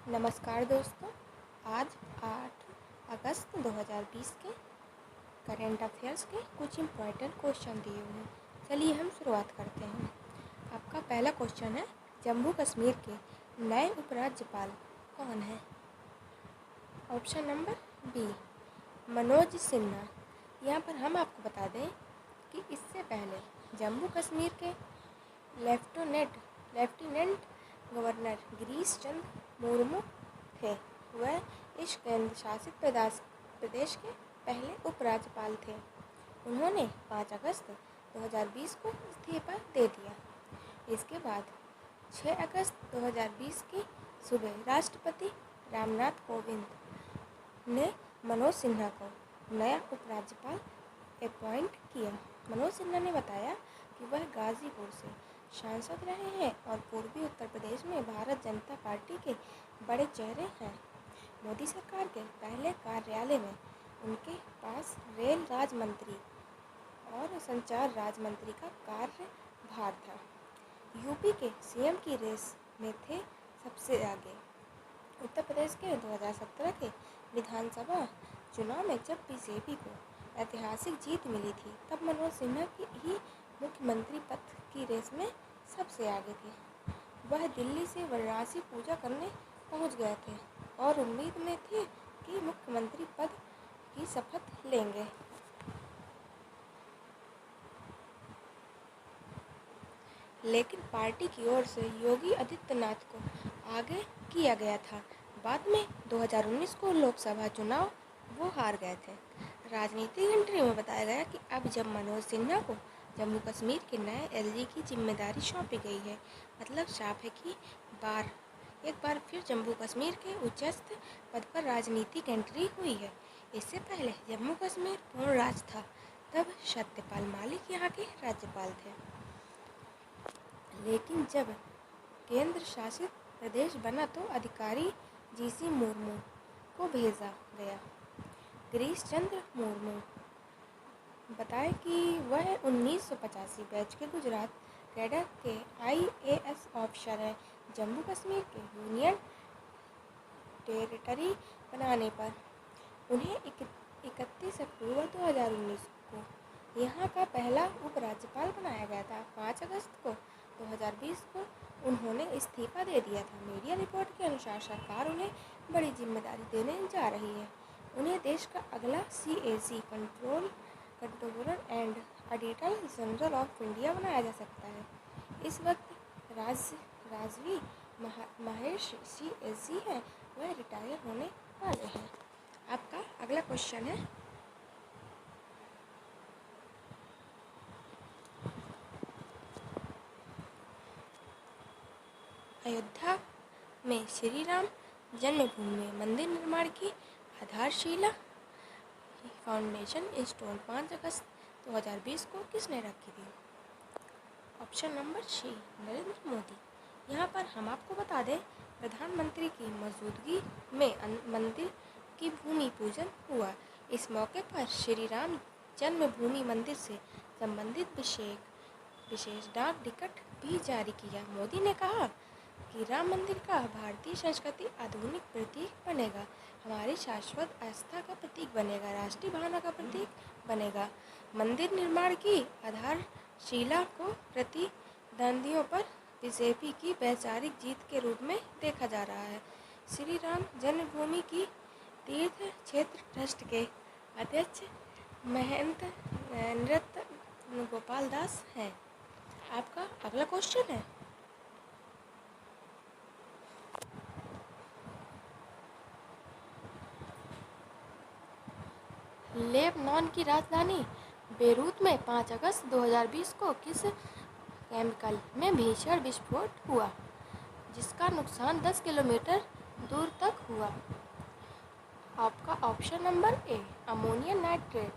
नमस्कार दोस्तों। आज 8 अगस्त 2020 के करेंट अफेयर्स के कुछ इम्पोर्टेंट क्वेश्चन दिए हुए हैं। चलिए हम शुरुआत करते हैं। आपका पहला क्वेश्चन है, जम्मू कश्मीर के नए उपराज्यपाल कौन हैं? Option number B, Manoj Sinha. यहाँ पर हम आपको बता दें कि इससे पहले जम्मू कश्मीर के लेफ्टिनेंट गवर्नर गिरीश चंद्र मुर्मू थे। वह इस केंद्र शासित प्रदेश के पहले उपराज्यपाल थे। उन्होंने 5 अगस्त 2020 को इस्तीफा दे दिया। इसके बाद 6 अगस्त 2020 की सुबह राष्ट्रपति रामनाथ कोविंद ने मनोज सिन्हा को नया उपराज्यपाल अपॉइंट किया। मनोज सिन्हा ने बताया कि वह गाजीपुर से सांसद रहे हैं और पूर्वी उत्तर प्रदेश में भारत जनता पार्टी के बड़े चेहरे हैं। मोदी सरकार के पहले कार्यालय में उनके पास रेल राज्य मंत्री और संचार राज्य मंत्री का कार्यभार था। यूपी के सीएम की रेस में थे सबसे आगे। उत्तर प्रदेश के 2017 के विधानसभा चुनाव में जब बीजेपी को ऐतिहासिक जीत मिली थी, तब मनोज सिन्हा की ही मुख्यमंत्री पद की रेस में सबसे आगे थे। वह दिल्ली से वाराणसी पूजा करने पहुंच गए थे और उम्मीद में थे कि मुख्यमंत्री पद की शपथ लेंगे। लेकिन पार्टी की ओर से योगी आदित्यनाथ को आगे किया गया था। बाद में 2019 को लोकसभा चुनाव वो हार गए थे। राजनीतिक एंट्री में बताया गया कि अब जब मनोज सिन्हा को जम्मू कश्मीर के नए एलजी की जिम्मेदारी सौंपी गई है, मतलब साफ है कि एक बार फिर जम्मू कश्मीर के उच्चस्थ पद पर राजनीतिक एंट्री हुई है। इससे पहले जम्मू कश्मीर पूर्ण राज्य था, तब सत्यपाल मलिक यहाँ के राज्यपाल थे। लेकिन जब केंद्र शासित प्रदेश बना तो अधिकारी जीसी मुर्मू को भेजा गया। गिरीश चंद्र मुर्मू बताए कि वह 1985 बैच के गुजरात कैडर के आईएएस ऑफिसर हैं। जम्मू कश्मीर के यूनियन टेरिटरी बनाने पर उन्हें 31 अक्टूबर 2019 को यहाँ का पहला उपराज्यपाल बनाया गया था। 5 अगस्त को 2020 को उन्होंने इस्तीफा दे दिया था। मीडिया रिपोर्ट के अनुसार सरकार उन्हें बड़ी जिम्मेदारी देने जा रही है। उन्हें देश का अगला CAG controller and auditor general of India बनाया जा सकता है। इस वक्त राजवी महेश CAG हैं, वह रिटायर होने वाले हैं। आपका अगला क्वेश्चन है, अयोध्या में श्री राम जन्मभूमि में मंदिर निर्माण की आधारशिला फाउंडेशन स्टोन 5 अगस्त 2020 को किसने रखी थी? Option number C, Narendra Modi. यहाँ पर हम आपको बता दें, प्रधानमंत्री की मौजूदगी में मंदिर की भूमि पूजन हुआ। इस मौके पर श्री राम जन्मभूमि मंदिर से संबंधित विशेष डाक टिकट भी जारी किया। मोदी ने कहा कि राम मंदिर का भारतीय संस्कृति आधुनिक प्रतीक बनेगा, हमारी शाश्वत आस्था का प्रतीक बनेगा, राष्ट्रीय भावना का प्रतीक बनेगा। मंदिर निर्माण की आधारशिला को प्रतिद्वंदियों पर बीजेपी की वैचारिक जीत के रूप में देखा जा रहा है। श्री राम जन्मभूमि की तीर्थ क्षेत्र ट्रस्ट के अध्यक्ष महंत नृत्य गोपाल दास हैं। आपका अगला क्वेश्चन है, लेबनान की राजधानी बेरूत में 5 अगस्त 2020 को किस केमिकल में भीषण विस्फोट हुआ, जिसका नुकसान 10 किलोमीटर दूर तक हुआ? आपका option number A, ammonia nitrate.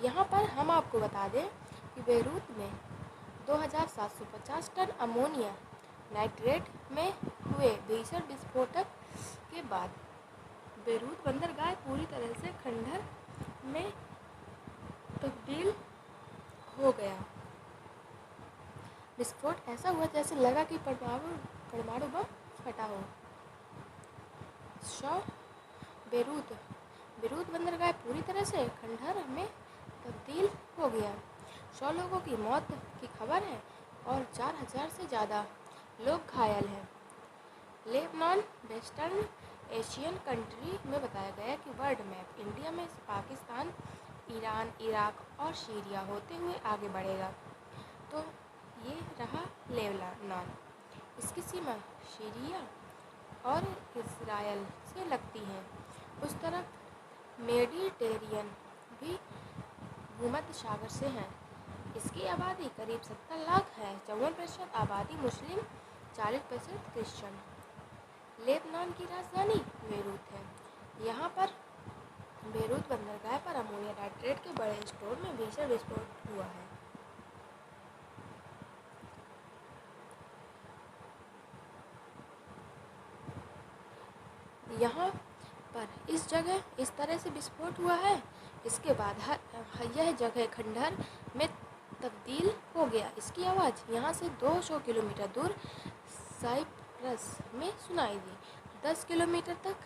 यहाँ पर हम आपको बता दें कि बेरूत में 2750 टन अमोनिया नाइट्रेट में हुए भीषण विस्फोटक के बाद बेरूत बंदरगाह पूरी तरह से खंडहर में तब्दील हो गया। विस्फोट ऐसा हुआ जैसे लगा कि परमाणु बम फटा हो। शो बेरूत बेरूत बंदरगाह पूरी तरह से खंडहर में तब्दील हो गया। 100 लोगों की मौत की खबर है और 4000 से ज़्यादा लोग घायल हैं। लेबनान वेस्टर्न एशियन कंट्री में बताया गया कि वर्ल्ड मैप इंडिया में से पाकिस्तान, ईरान, इराक और सीरिया होते हुए आगे बढ़ेगा। तो ये रहा लेबनान। इसकी सीमा सीरिया और इजराइल से लगती है। उस तरफ मेडिटेरियन भी भूमध्य सागर से है। इसकी आबादी करीब 70 लाख है। 54% आबादी मुस्लिम, 40% क्रिश्चियन। लेबनान की राजधानी बेरूत है। यहाँ पर बेरूत बंदरगाह पर अमोनिया नाइट्रेट के बड़े स्टोर में भीषण विस्फोट हुआ है। यहाँ पर इस जगह इस तरह से विस्फोट हुआ है। इसके बाद यह जगह खंडहर में तब्दील हो गया। इसकी आवाज़ यहाँ से 200 किलोमीटर दूर साइप्रस में सुनाई दी। 10 किलोमीटर तक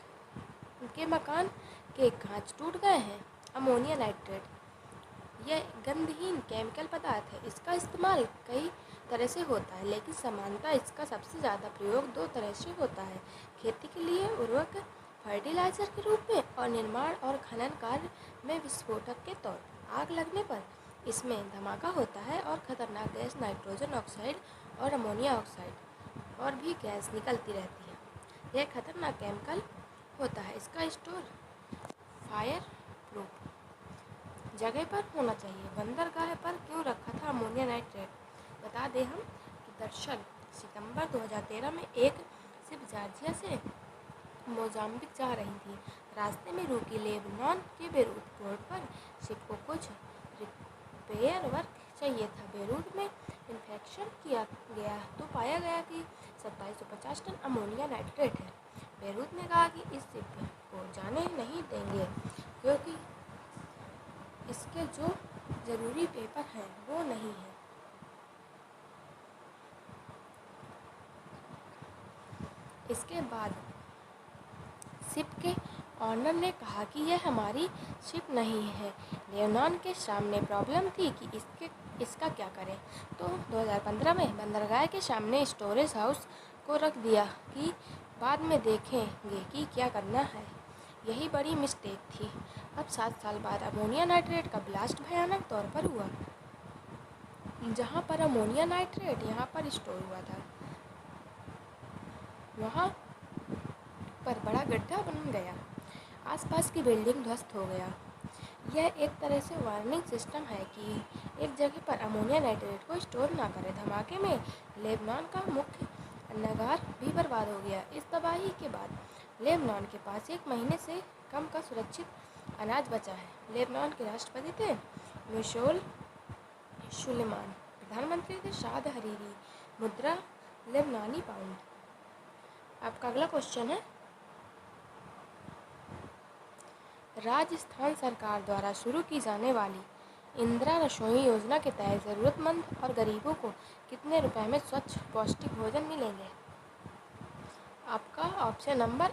के मकान के कांच टूट गए हैं। अमोनिया नाइट्रेट यह गंधहीन केमिकल पदार्थ है। इसका इस्तेमाल कई तरह से होता है, लेकिन समानता इसका सबसे ज़्यादा प्रयोग 2 तरह से होता है: खेती के लिए उर्वरक फर्टिलाइजर के रूप में और निर्माण और खनन कार्य में विस्फोटक के तौर पर। आग लगने पर इसमें धमाका होता है और खतरनाक गैस नाइट्रोजन ऑक्साइड और अमोनिया ऑक्साइड और भी गैस निकलती रहती है। यह खतरनाक केमिकल होता है। इसका स्टोर फायर प्रूफ जगह पर होना चाहिए। बंदरगाह पर क्यों रखा था अमोनिया नाइट्रेट? बता दें हम कि दरअसल सितंबर 2013 में एक शिप जॉर्जिया से मोजाम्बिक जा रही थी। रास्ते में रुकी लेबनान के बेरूत पोर्ट पर शिप को कुछ रिपेयर वर्क चाहिए था। बेरूत में इंस्पेक्शन किया गया तो पाया गया कि 2750 टन अमोनिया नाइट्रेट है। बेरूत ने कहा कि इस शिप को जाने नहीं देंगे क्योंकि इसके जो ज़रूरी पेपर हैं वो नहीं है। इसके बाद शिप के ऑनर ने कहा कि यह हमारी शिप नहीं है। लेबनान के सामने प्रॉब्लम थी कि इसका क्या करें, तो 2015 में बंदरगाह के सामने स्टोरेज हाउस को रख दिया कि बाद में देखेंगे कि क्या करना है। यही बड़ी मिस्टेक थी। अब 7 साल बाद अमोनिया नाइट्रेट का ब्लास्ट भयानक तौर पर हुआ। जहाँ पर अमोनिया नाइट्रेट यहाँ पर स्टोर हुआ था, वहाँ पर बड़ा गड्ढा बन गया। आसपास की बिल्डिंग ध्वस्त हो गया। यह एक तरह से वार्निंग सिस्टम है कि एक जगह पर अमोनिया नाइट्रेट को स्टोर ना करें। धमाके में लेबनान का मुख्य अन्नागार भी बर्बाद हो गया। इस तबाही के बाद लेबनान के पास 1 महीने से कम का सुरक्षित अनाज बचा है। लेबनान के राष्ट्रपति थे मिशेल सुलेमान। प्रधानमंत्री थे साद हरीरी। मुद्रा लेबनानी पाउंड। आपका अगला क्वेश्चन है, राजस्थान सरकार द्वारा शुरू की जाने वाली इंदिरा रसोई योजना के तहत ज़रूरतमंद और गरीबों को कितने रुपए में स्वच्छ पौष्टिक भोजन मिलेंगे? आपका ऑप्शन नंबर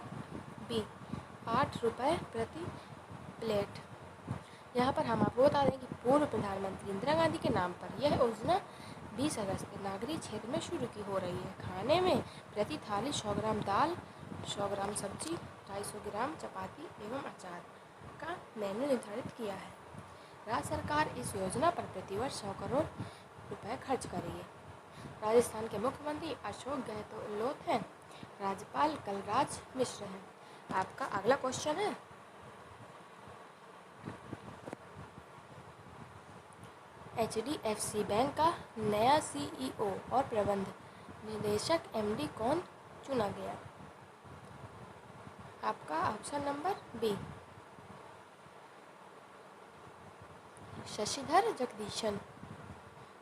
बी 8 रुपये प्रति प्लेट। यहाँ पर हम आपको बता दें कि पूर्व प्रधानमंत्री इंदिरा गांधी के नाम पर यह योजना 20 अगस्त नागरिक क्षेत्र में शुरू की हो रही है। खाने में प्रति थाली 100 ग्राम दाल, 100 ग्राम सब्जी, 250 ग्राम चपाती एवं अचार का मेन्यू निर्धारित किया है। राज्य सरकार इस योजना पर प्रतिवर्ष 100 करोड़ रुपए खर्च करेगी। राजस्थान के मुख्यमंत्री अशोक गहलोत हैं। राज्यपाल कलराज मिश्र हैं। आपका अगला क्वेश्चन है, HDFC बैंक का नया CEO और प्रबंध निदेशक MD कौन चुना गया? आपका option number B Shashidhar Jagdishan.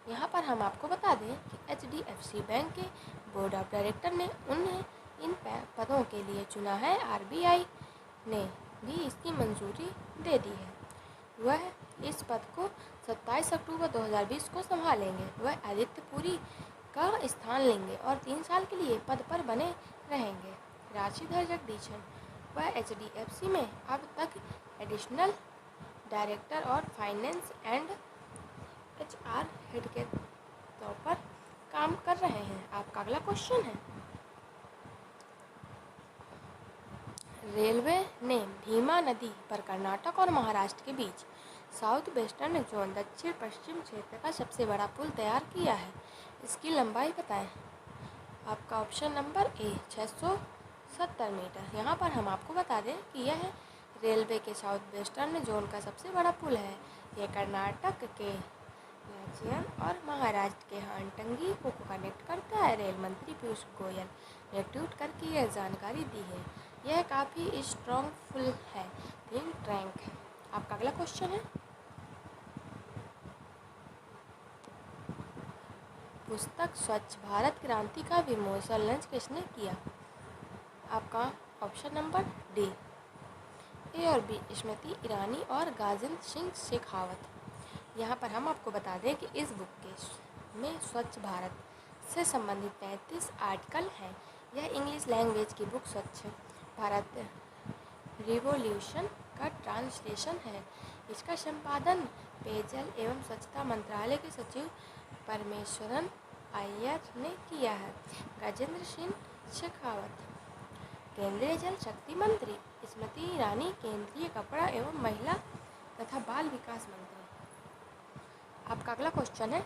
यहाँ पर हम आपको बता दें कि HDFC बैंक के बोर्ड ऑफ डायरेक्टर ने उन्हें इन पदों के लिए चुना है। RBI ने भी इसकी मंजूरी दे दी है। वह इस पद को 27 अक्टूबर 2020 को संभालेंगे। वह आदित्य पुरी का स्थान लेंगे और 3 साल के लिए पद पर बने रहेंगे। राशिधर जगदीशन वह HDFC में अब तक एडिशनल डायरेक्टर और फाइनेंस एंड HR हेड के तौर पर काम कर रहे हैं। आपका अगला क्वेश्चन है, रेलवे ने भीमा नदी पर कर्नाटक और महाराष्ट्र के बीच साउथ वेस्टर्न जोन दक्षिण पश्चिम क्षेत्र का सबसे बड़ा पुल तैयार किया है। इसकी लंबाई बताएं। आपका ऑप्शन नंबर ए 670 मीटर। यहाँ पर हम आपको बता दें कि यह रेलवे के साउथ वेस्टर्न जोन का सबसे बड़ा पुल है। यह कर्नाटक के लाचेन और महाराष्ट्र के हांटंगी को कनेक्ट करता है। रेल मंत्री पीयूष गोयल ने ट्वीट करके यह जानकारी दी है। यह काफ़ी स्ट्रॉन्ग पुल है, 3 ट्रैक है। आपका अगला क्वेश्चन है, पुस्तक स्वच्छ भारत क्रांति का विमोचन लॉन्च किसने किया? आपका ऑप्शन नंबर डी ए और बी स्मृति ईरानी और गजेंद्र सिंह शेखावत। यहाँ पर हम आपको बता दें कि इस बुक के में स्वच्छ भारत से संबंधित 35 आर्टिकल हैं। यह इंग्लिश लैंग्वेज की बुक स्वच्छ भारत रिवॉल्यूशन का ट्रांसलेशन है। इसका संपादन पेयजल एवं स्वच्छता मंत्रालय के सचिव परमेश्वरन अय्यर ने किया है। गजेंद्र सिंह शेखावत केंद्रीय जल शक्ति मंत्री, स्मृति ईरानी केंद्रीय कपड़ा एवं महिला तथा बाल विकास मंत्री। आपका अगला क्वेश्चन है,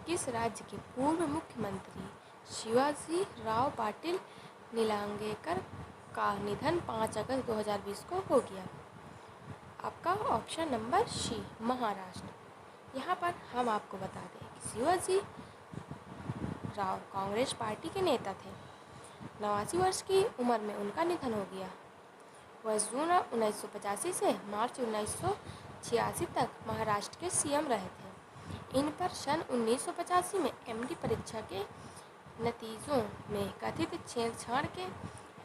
किस राज्य के पूर्व मुख्यमंत्री शिवाजी राव पाटिल निलंगेकर का निधन 5 अगस्त 2020 को हो गया? आपका ऑप्शन नंबर सी महाराष्ट्र। यहाँ पर हम आपको बता दें कि शिवाजी राव कांग्रेस पार्टी के नेता थे। 89 वर्ष की उम्र में उनका निधन हो गया। वह जून 1985 से मार्च 1986 तक महाराष्ट्र के सीएम रहे थे। इन पर सन 1985 में MD परीक्षा के नतीजों में कथित छेड़छाड़ के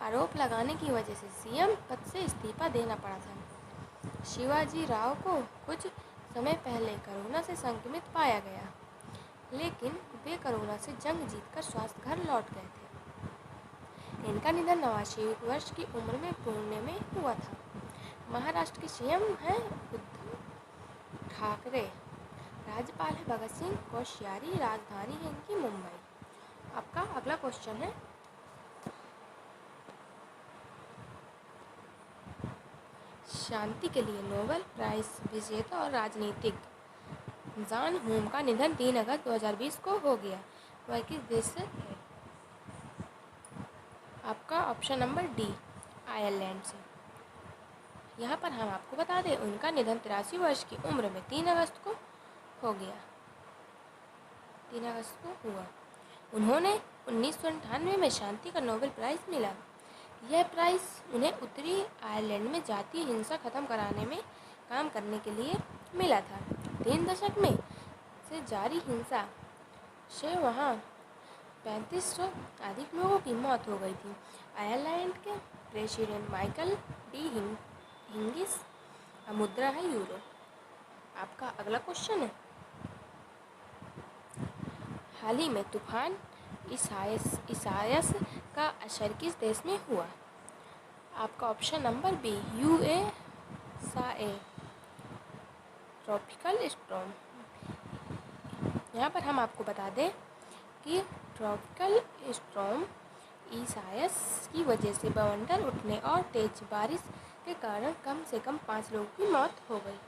आरोप लगाने की वजह से सीएम पद से इस्तीफा देना पड़ा था। शिवाजी राव को कुछ समय पहले कोरोना से संक्रमित पाया गया, लेकिन वे कोरोना से जंग जीतकर स्वास्थ्य घर लौट गए थे। इनका निधन 89 वर्ष की उम्र में पुणे में हुआ था। महाराष्ट्र के सीएम हैं उद्धव ठाकरे। राज्यपाल है भगत सिंह कोश्यारी। राजधानी है इनकी मुंबई। आपका अगला क्वेश्चन है, शांति के लिए नोबेल प्राइज विजेता और राजनीतिक जॉन हुम का निधन 3 अगस्त 2020 को हो गया। वह किस देश से थे? आपका ऑप्शन नंबर डी आयरलैंड से। यहाँ पर हम आपको बता दें उनका निधन 83 वर्ष की उम्र में 3 अगस्त को हो गया। 3 अगस्त को हुआ। उन्होंने 1998 में शांति का नोबेल प्राइज़ मिला। यह प्राइज़ उन्हें उत्तरी आयरलैंड में जातीय हिंसा खत्म कराने में काम करने के लिए मिला था। 3 दशक में से जारी हिंसा से वहाँ 3500 अधिक लोगों की मौत हो गई थी। आयरलैंड के प्रेसिडेंट माइकल डी हिंगिस का मुद्रा है यूरो। आपका अगला क्वेश्चन है, हाल ही में तूफान इसायस का असर किस देश में हुआ? आपका option number B USA tropical storm. यहाँ पर हम आपको बता दें कि ट्रॉपिकल स्टॉर्म इसायस की वजह से बवंडर उठने और तेज बारिश के कारण कम से कम 5 लोगों की मौत हो गई।